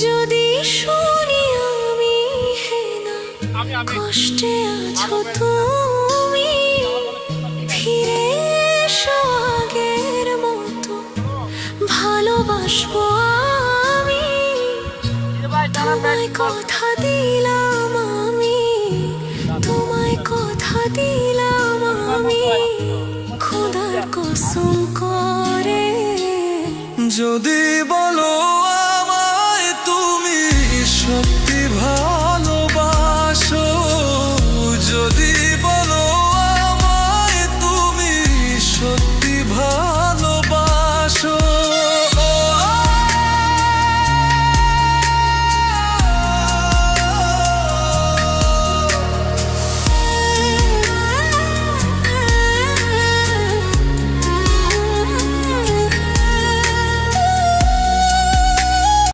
যদি শুনি আমি হে না কষ্টে আছো তুমি, ফিরে এসো আগের মতো ভালোবাসবো আমি। তোমায় কথা দিলাম আমি, তোমায় কথা দিলাম আমি, খোদার কসম করে। যদি